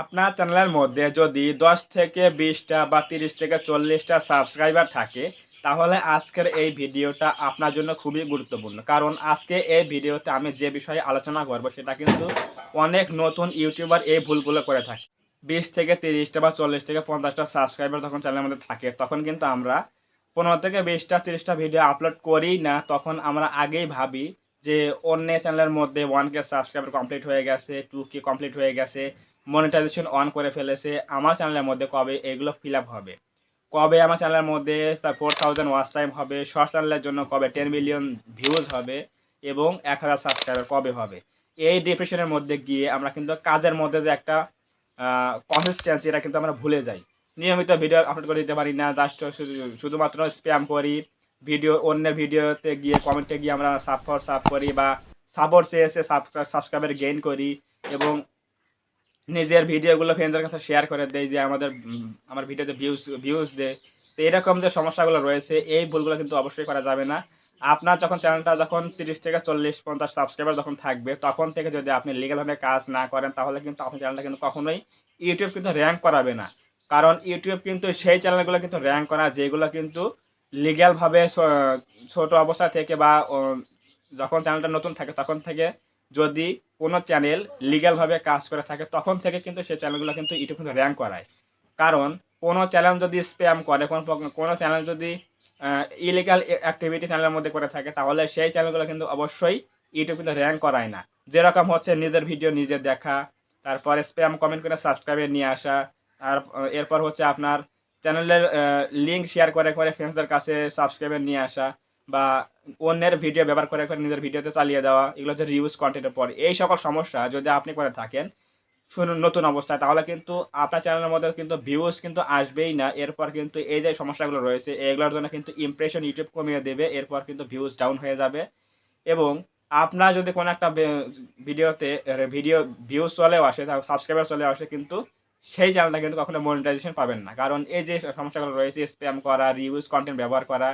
আপনার চ্যানেলের মধ্যে যদি ১০ থেকে ২০টা বা ৩০ থেকে ৪০টা সাবস্ক্রাইবার থাকে, তাহলে আজকের এই ভিডিওটা আপনার জন্য খুবই গুরুত্বপূর্ণ। কারণ আজকে এই ভিডিওতে আমি যে বিষয়ে আলোচনা করব সেটা কিন্তু অনেক নতুন ইউটিউবার এই ভুলগুলো করে থাকে। ২০ থেকে ৩০টা বা ৪০ থেকে ৫০টা সাবস্ক্রাইবার যখন চ্যানেলের মধ্যে থাকে, তখন কিন্তু আমরা ১৫ থেকে ২০টা ৩০টা ভিডিও আপলোড করি না। তখন আমরা আগেই ভাবি যে অন্যের চ্যানেলের মধ্যে 1K সাবস্ক্রাইবার কমপ্লিট হয়ে গেছে, 2K কমপ্লিট হয়ে গেছে, মনিটাইজেশন অন করে ফেলেছে। আমার চ্যানেলের মধ্যে কবে এগুলো ফিল আপ হবে? কবে আমার চ্যানেলের মধ্যে 4000 ওয়াচ টাইম হবে? শর্ট চ্যানেলের জন্য কবে 10 মিলিয়ন ভিউজ হবে? এবং 1000 সাবস্ক্রাইবার কবে হবে? এই ডিপ্রেশনের মধ্যে গিয়ে আমরা কিন্তু কাজের মধ্যে যে একটা কনসিস্টেন্সি এটা কিন্তু আমরা ভুলে যাই। নিয়মিত ভিডিও আপলোড করে দিতে পারি না। জাস্ট শুধুমাত্র স্প্যাম করি। ভিডিও অন্যের ভিডিওতে গিয়ে কমেন্টে গিয়ে আমরা সাব করি বা সাপোর্ট চেয়ে সাবস্ক্রাইবার গেইন করি এবং নিজের ভিডিওগুলো ফ্রেন্ডসদের কাছে শেয়ার করে দেই যে আমার ভিডিওতে ভিউজ দে। তো এরকম যে সমস্যাগুলো রয়েছে এই ভুলগুলো কিন্তু অবশ্যই করা যাবে না। আপনার যখন চ্যানেলটা যখন ৩০ থেকে ৪০-৫০ সাবস্ক্রাইবার যখন থাকবে তখন থেকে যদি আপনি লিগ্যাল ভাবে কাজ না করেন তাহলে কিন্তু আপনার চ্যানেলটা কিন্তু কখনোই ইউটিউব কিন্তু র‍্যাংক করাবে না। কারণ ইউটিউব কিন্তু সেই চ্যানেলগুলো কিন্তু র‍্যাংক করা যেগুলো কিন্তু লিগ্যাল ভাবে ছোট অবস্থা থেকে বা যখন চ্যানেলটা নতুন থাকে তখন থেকে যদি কোনো চ্যানেল লিগ্যালভাবে কাজ করে থাকে তখন থেকে কিন্তু সেই চ্যানেলগুলো কিন্তু ইউটিউব কিন্তু র‍্যাংক করায়। কারণ কোনো চ্যানেল যদি স্প্যাম করে, কোনো চ্যানেল যদি ইলিগাল অ্যাক্টিভিটি চ্যানেলের মধ্যে করে থাকে তাহলে সেই চ্যানেলগুলো কিন্তু অবশ্যই ইউটিউব কিন্তু র‍্যাংক করায় না। যেরকম হচ্ছে নিজের ভিডিও নিজে দেখা, তারপরে স্প্যাম কমেন্ট করে সাবস্ক্রাইবার নিয়ে আসা, আর এরপর হচ্ছে আপনার চ্যানেলের লিঙ্ক শেয়ার করে ফ্রেন্ডসদের কাছে সাবস্ক্রাইবার নিয়ে আসা বা অন্যের ভিডিও ব্যবহার করে নিজের ভিডিওতে চালিয়ে দেওয়া, এগুলো হচ্ছে রিউজ কন্টেন্টের পর। এই সকল সমস্যা যদি আপনি করে থাকেন শুনুন নতুন অবস্থায় তাহলে কিন্তু আপনার চ্যানেলের মধ্যে কিন্তু ভিউজ কিন্তু আসবেই না। এরপর কিন্তু এই যে সমস্যাগুলো রয়েছে এগুলোর জন্য কিন্তু ইমপ্রেশন ইউটিউব কমিয়ে দেবে। এরপর কিন্তু ভিউজ ডাউন হয়ে যাবে এবং আপনার যদি কোনো একটা ভিডিওতে ভিউজ চলেও আসে, সাবস্ক্রাইবার চলে আসে কিন্তু সেই চ্যানেলটা কিন্তু কখনো মনিটাইজেশন পাবেন না। কারণ এই যে সমস্যাগুলো রয়েছে স্প্যাম করা, রিউজ কন্টেন্ট ব্যবহার করা,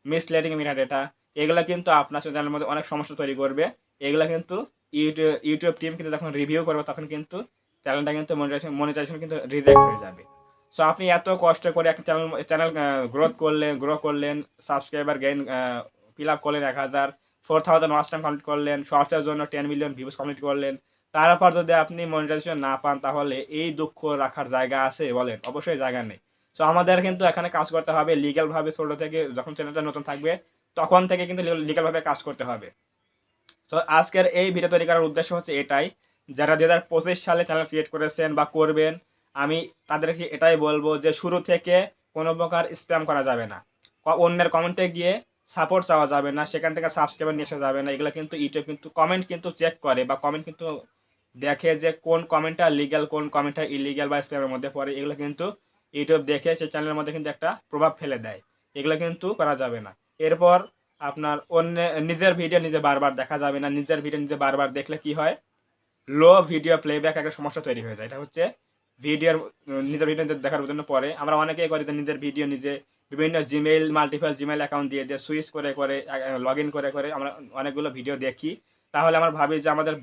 মিসলিডিং মেটাডেটা, এগুলো কিন্তু আপনার চ্যানেলের মধ্যে অনেক সমস্যা তৈরি করবে। এগুলো কিন্তু ইউটিউব টিম কিন্তু যখন রিভিউ করবে তখন কিন্তু চ্যানেলটা কিন্তু মনিটাইজেশন কিন্তু রিজেক্ট হয়ে যাবে। সো আপনি এত কষ্ট করে একটা চ্যানেল গ্রো করলেন, সাবস্ক্রাইবার গেইন ফিল আপ করলেন 1000, 4000 ওয়াচ টাইম কমপ্লিট করলেন, শর্টসের জন্য 10 মিলিয়ন ভিউজ কমপ্লিট করলেন। তারপর যদি আপনি মনিটাইজেশন না পান তাহলে এই দুঃখ রাখার জায়গা আছে বলেন? অবশ্যই জায়গা নেই। সো আমাদের কিন্তু এখানে কাজ করতে হবে লিগ্যালভাবে। ছোট থেকে যখন চ্যানেলটা নতুন থাকবে তখন থেকে কিন্তু লিগ্যালভাবে কাজ করতে হবে। তো আজকের এই ভিডিও তৈরি করার উদ্দেশ্য হচ্ছে এটাই, যারা ২০২৫ সালে চ্যানেল ক্রিয়েট করেছেন বা করবেন, আমি তাদেরকে এটাই বলবো যে শুরু থেকে কোনো প্রকার স্প্যাম করা যাবে না। অন্যের কমেন্টে গিয়ে সাপোর্ট চাওয়া যাবে না, সেখান থেকে সাবস্ক্রাইবার নিয়ে আসা যাবে না। এগুলো কিন্তু ইউটিউব কিন্তু কমেন্ট কিন্তু চেক করে বা কমেন্ট কিন্তু দেখে যে কোন কমেন্টটা লিগ্যাল, কোন কমেন্টটা ইলিগ্যাল বা স্প্যামের মধ্যে পড়ে। এগুলো কিন্তু ইউটিউব দেখে সেই চ্যানেলের মধ্যে কিন্তু একটা প্রভাব ফেলে দেয়। এগুলো কিন্তু করা যাবে না। এরপর আপনার নিজের ভিডিও নিজে বারবার দেখা যাবে না। নিজের ভিডিও নিজে বারবার দেখলে কি হয়? লো ভিডিও প্লেব্যাক একটা সমস্যা তৈরি হয়ে যায়। এটা হচ্ছে ভিডিওর নিজের ভিডিও দেখার জন্য পরে আমরা অনেকেই করি যে নিজের ভিডিও নিজে বিভিন্ন মাল্টিপল জিমেইল অ্যাকাউন্ট দিয়ে সুইচ করে লগইন করে আমরা অনেকগুলো ভিডিও দেখি। তাহলে আমরা ভাবি যে আমাদের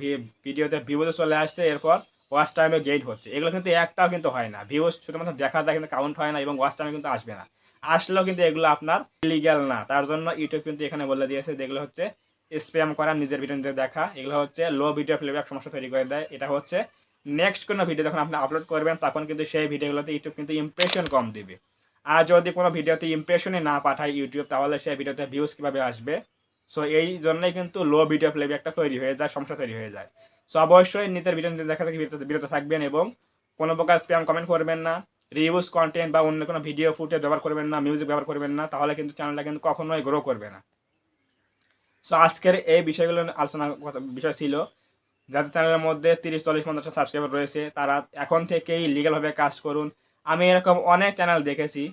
ভিডিওতে ভিউজ চলে আসছে, এরপর ওয়াচ টাইমে গেইন হচ্ছে। এগুলো কিন্তু একটাও কিন্তু হয় না। ভিউজ শুধুমাত্র দেখা যায় কিন্তু কাউন্ট হয় না এবং ওয়াচ টাইমে কিন্তু আসবে না। আসলেও কিন্তু এগুলো আপনার ইলিগ্যাল না। তার জন্য ইউটিউব কিন্তু এখানে বলে দিয়েছে যেগুলো হচ্ছে স্প্যাম করা, নিজের ভিডিও নিজে দেখা, এগুলো হচ্ছে লো ভিডিও প্লেব্যাক সমস্যা তৈরি করে দেয়। এটা হচ্ছে নেক্সট কোনো ভিডিও যখন আপনি আপলোড করবেন তখন কিন্তু সেই ভিডিওগুলোতে ইউটিউব কিন্তু ইমপ্রেশন কম দিবে। আর যদি কোনো ভিডিওতে ইমপ্রেশনই না পাঠায় ইউটিউব তাহলে সেই ভিডিওতে ভিউজ কীভাবে আসবে? সো এই জন্যই কিন্তু লো ভিডিও প্লেব্যাকটা তৈরি হয়ে যায়, সমস্যা তৈরি হয়ে যায়। সো অবশ্যই নিজের ভিডিও নিজে দেখা থেকে বিরত থাকবেন এবং কোনো প্রকার স্প্যাম কমেন্ট করবেন না, রিউজ কন্টেন্ট বা অন্য কোনো ভিডিও ফুটেজ ব্যবহার করবেন না, মিউজিক ব্যবহার করবেন না, তাহলে কিন্তু চ্যানেলটা কিন্তু কখনোই গ্রো করবে না। সো আজকের এই বিষয়গুলো আলোচনা বিষয় ছিল, যাদের চ্যানেলের মধ্যে 30, 40, 50 সাবস্ক্রাইবার রয়েছে তারা এখন থেকেই লিগ্যালভাবে কাজ করুন। আমি এরকম অনেক চ্যানেল দেখেছি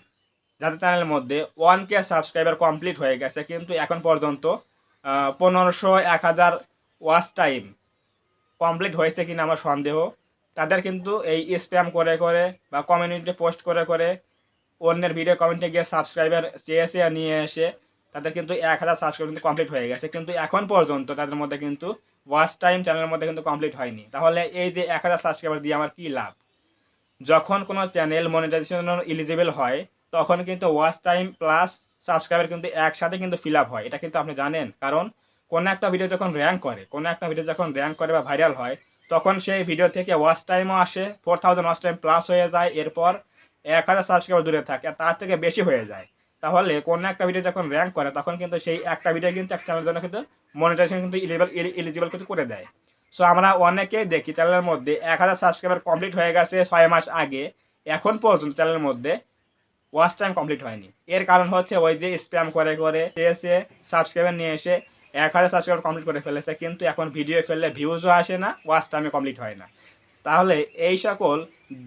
যাদের চ্যানেলের মধ্যে 1K সাবস্ক্রাইবার কমপ্লিট হয়ে গেছে কিন্তু এখন পর্যন্ত 1500, 1000 ওয়াচ টাইম কমপ্লিট হয়েছে কিনা আমার সন্দেহ। তাদের কিন্তু এই স্প্যাম করে বা কমিউনিটিতে পোস্ট করে অন্যের ভিডিও কমেন্টে গিয়ে সাবস্ক্রাইবার চেয়ে নিয়ে এসে তাদের কিন্তু 1000 সাবস্ক্রাইবার কিন্তু কমপ্লিট হয়ে গেছে কিন্তু এখন পর্যন্ত তাদের মধ্যে কিন্তু ওয়াচ টাইম চ্যানেলের মধ্যে কিন্তু কমপ্লিট হয়নি। তাহলে এই যে 1000 সাবস্ক্রাইবার দিয়ে আমার কী লাভ? যখন কোনো চ্যানেল মনিটাইজেশন এলিজিবল হয় তখন কিন্তু ওয়াচ টাইম প্লাস সাবস্ক্রাইবার কিন্তু একসাথে কিন্তু ফিল আপ হয়। এটা কিন্তু আপনি জানেন, কারণ কোনো একটা ভিডিও যখন র্যাঙ্ক করে বা ভাইরাল হয় তখন সেই ভিডিও থেকে ওয়াচ টাইমও আসে, 4000 ওয়াচ টাইম প্লাস হয়ে যায়, এরপর 1000 সাবস্ক্রাইবার দূরে থাকে, তার থেকে বেশি হয়ে যায়। তাহলে কোনো একটা ভিডিও যখন র্যাঙ্ক করে তখন কিন্তু সেই একটা ভিডিও কিন্তু এক চ্যানেলের জন্য কিন্তু মনিটাইজেশন কিন্তু এলিজিবল কিন্তু করে দেয়। সো আমরা অনেকেই দেখি চ্যানেলের মধ্যে 1000 সাবস্ক্রাইবার কমপ্লিট হয়ে গেছে 6 মাস আগে, এখন পর্যন্ত চ্যানেলের মধ্যে ওয়াচ টাইম কমপ্লিট হয়নি। এর কারণ হচ্ছে ওই যে স্প্যাম করে করে এসে সাবস্ক্রাইবার নিয়ে এসে 1000 সাবস্ক্রাইবার কমপ্লিট করে ফেলেছে, কিন্তু এখন ভিডিও ফেললে ভিউজও আসে না, ওয়াচ টাইমে কমপ্লিট হয় না। তাহলে এই সকল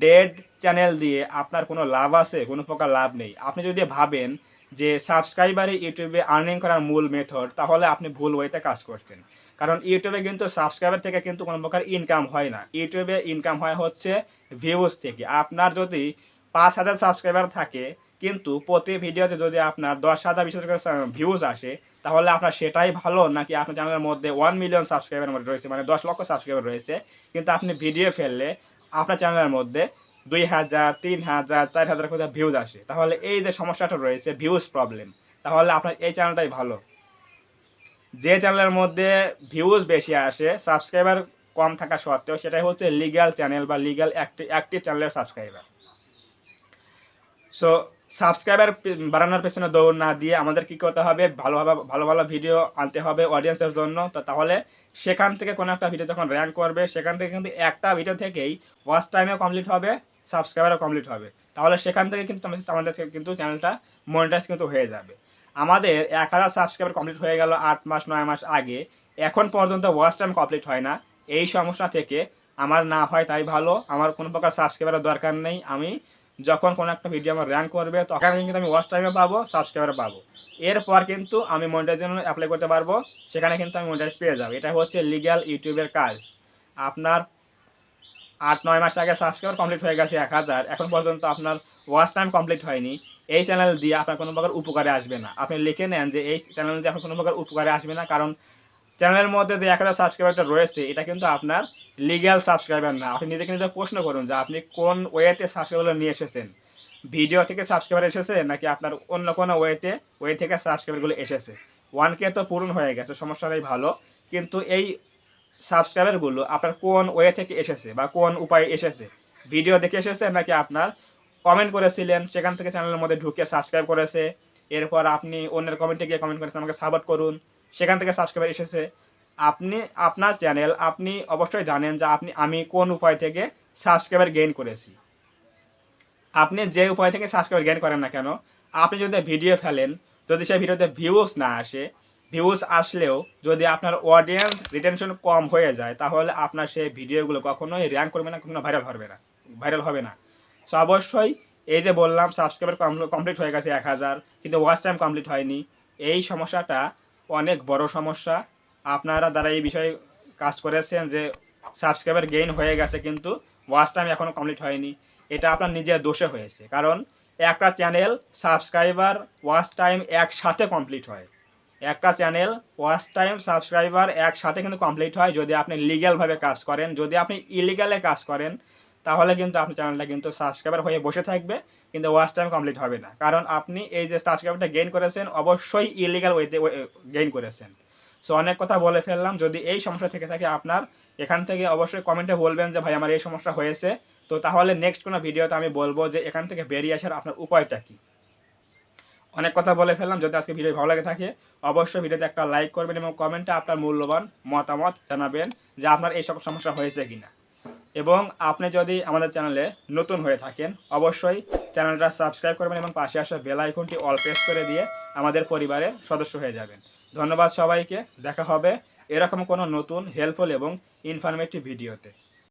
ডেড চ্যানেল দিয়ে আপনার কোনো লাভ আছে? কোনো প্রকার লাভ নেই। আপনি যদি ভাবেন যে সাবস্ক্রাইবারে ইউটিউবে আর্নিং করার মূল মেথড, তাহলে আপনি ভুল ওয়েতে কাজ করছেন। কারণ ইউটিউবে কিন্তু সাবস্ক্রাইবার থেকে কিন্তু কোনো প্রকার ইনকাম হয় না। ইউটিউবে ইনকাম হয় হচ্ছে ভিউজ থেকে। আপনার যদি 5000 সাবস্ক্রাইবার থাকে কিন্তু প্রতি ভিডিওতে যদি আপনার 10,000 20,000 ভিউজ আসে, তাহলে আপনার সেটাই ভালো, নাকি আপনার চ্যানেলের মধ্যে 1 মিলিয়ন সাবস্ক্রাইবার মধ্যে রয়েছে, মানে 10 লক্ষ সাবস্ক্রাইবার রয়েছে, কিন্তু আপনি ভিডিও ফেললে আপনার চ্যানেলের মধ্যে 2000 3000 4000 করে ভিউজ আসে? তাহলে এই যে সমস্যাটা রয়েছে ভিউজ প্রবলেম, তাহলে আপনার এই চ্যানেলটাই ভালো। যে চ্যানেলের মধ্যে ভিউজ বেশি আসে সাবস্ক্রাইবার কম থাকা সত্ত্বেও, সেটাই হচ্ছে লিগ্যাল চ্যানেল বা লিগ্যাল অ্যাক্টিভ চ্যানেলের সাবস্ক্রাইবার। সো সাবস্ক্রাইবার বাড়ানোর পেছনে দৌড় না দিয়ে আমাদের কি করতে হবে, ভালো ভালো ভিডিও আনতে হবে অডিয়েন্সের জন্য। তো তাহলে সেখান থেকে কোনো একটা ভিডিও যখন র্যাঙ্ক করবে, সেখান থেকে কিন্তু একটা ভিডিও থেকেই ওয়াচ টাইমও কমপ্লিট হবে, সাবস্ক্রাইবারও কমপ্লিট হবে। তাহলে সেখান থেকে কিন্তু আমাদের কিন্তু চ্যানেলটা মনিটাইজ কিন্তু হয়ে যাবে। আমাদের 1000 সাবস্ক্রাইবার কমপ্লিট হয়ে গেল 8 মাস 9 মাস আগে, এখন পর্যন্ত ওয়াচ টাইম কমপ্লিট হয় না। এই সমস্যা থেকে আমার না হয় তাই ভালো, আমার কোনো প্রকার সাবস্ক্রাইবারের দরকার নেই। আমি যখন কোনো একটা ভিডিও আমার র্যাঙ্ক করবে তখন কিন্তু আমি ওয়াচ টাইমে পাবো, সাবস্ক্রাইবার পাবো, এরপর কিন্তু আমি মনিটাইজেশন অ্যাপ্লাই করতে পারবো, সেখানে কিন্তু আমি মনিটাইজ পেয়ে যাবো। এটা হচ্ছে লিগ্যাল ইউটিউবের কাজ। আপনার 8 9 মাস আগে সাবস্ক্রাইবার কমপ্লিট হয়ে গেছে 1000, এখন পর্যন্ত আপনার ওয়াচ টাইম কমপ্লিট হয়নি, এই চ্যানেল দিয়ে আপনার কোনো প্রকার উপকারে আসবে না। আপনি লিখে নেন যে এই চ্যানেল দিয়ে আপনার কোনো প্রকার উপকারে আসবে না, কারণ চ্যানেলের মধ্যে যে 1000 সাবস্ক্রাইবারটা রয়েছে এটা কিন্তু আপনার লিগ্যাল সাবস্ক্রাইবার না। আপনি নিজেকে নিজে প্রশ্ন করুন যে আপনি কোন ওয়েতে সাবস্ক্রাইবার নিয়ে এসেছেন, ভিডিও থেকে সাবস্ক্রাইবার এসেছে নাকি আপনার অন্য কোনো ওয়ে থেকে সাবস্ক্রাইবারগুলো এসেছে। 1K তো পূরণ হয়ে গেছে, সমস্যা নেই ভালো, কিন্তু এই সাবস্ক্রাইবারগুলো আপনার কোন ওয়ে থেকে এসেছে বা কোন উপায়ে এসেছে, ভিডিও দেখে এসেছে নাকি আপনার কমেন্ট করেছিলেন সেখান থেকে চ্যানেলের মধ্যে ঢুকে সাবস্ক্রাইব করেছে, এরপর আপনি অন্যের কমেন্টে গিয়ে কমেন্ট করেছেন আমাকে সাপোর্ট করুন, সেখান থেকে সাবস্ক্রাইবার এসেছে। আপনি আপনার চ্যানেল আপনি অবশ্যই জানেন যে আমি কোন উপায় থেকে সাবস্ক্রাইবার গেইন করেছি। আপনি যে উপায় থেকে সাবস্ক্রাইবার গেইন করেন না কেন, আপনি যদি ভিডিও ফেলেন, যদি সেই ভিডিওতে ভিউজ না আসে, ভিউজ আসলেও যদি আপনার অডিয়েন্স রিটেনশন কম হয়ে যায়, তাহলে আপনার সেই ভিডিওগুলো কখনোই র্যাঙ্ক করবে না, কখনো ভাইরাল হবে না। সো অবশ্যই এই যে বললাম সাবস্ক্রাইবার কমপ্লিট হয়ে গেছে 1000, কিন্তু ওয়াচ টাইম কমপ্লিট হয়নি, এই সমস্যাটা অনেক বড় সমস্যা। আপনারা যারা এই বিষয়ে কাজ করেছেন যে সাবস্ক্রাইবার গেইন হয়ে গেছে কিন্তু ওয়াচ টাইম এখনও কমপ্লিট হয়নি, এটা আপনার নিজের দোষে হয়েছে। কারণ একটা চ্যানেল সাবস্ক্রাইবার ওয়াচ টাইম একসাথে কমপ্লিট হয়, একটা চ্যানেল ওয়াচ টাইম সাবস্ক্রাইবার একসাথে কিন্তু কমপ্লিট হয় যদি আপনি লিগ্যালভাবে কাজ করেন। যদি আপনি ইলিগালে কাজ করেন তাহলে কিন্তু আপনার চ্যানেলটা কিন্তু সাবস্ক্রাইবার হয়ে বসে থাকবে, কিন্তু ওয়াচ টাইম কমপ্লিট হবে না, কারণ আপনি এই যে সাবস্ক্রাইবারটা গেইন করেছেন অবশ্যই ইলিগাল ওয়েতে গেইন করেছেন। সো অনেক কথা বলে ফেললাম, যদি এই সমস্যা থেকে থাকে আপনার, এখান থেকে অবশ্যই কমেন্টে বলবেন যে ভাই আমার এই সমস্যা হয়েছে, তো তাহলে নেক্সট কোনো ভিডিওতে আমি বলবো যে এখান থেকে বেরিয়ে আসার আপনার উপায়টা কী। অনেক কথা বলে ফেললাম, যদি আজকে ভিডিও ভালো লাগে থাকে অবশ্যই ভিডিওতে একটা লাইক করবেন এবং কমেন্টে আপনার মূল্যবান মতামত জানাবেন যে আপনার এই সকল সমস্যা হয়েছে কিনা। এবং আপনি যদি আমাদের চ্যানেলে নতুন হয়ে থাকেন অবশ্যই চ্যানেলটা সাবস্ক্রাইব করবেন এবং পাশে আসা বেল আইকনটি অল প্রেস করে দিয়ে আমাদের পরিবারের সদস্য হয়ে যাবেন। ধন্যবাদ সবাইকে, দেখা হবে এরকম কোনো নতুন হেল্পফুল এবং ইনফরমেটিভ ভিডিওতে।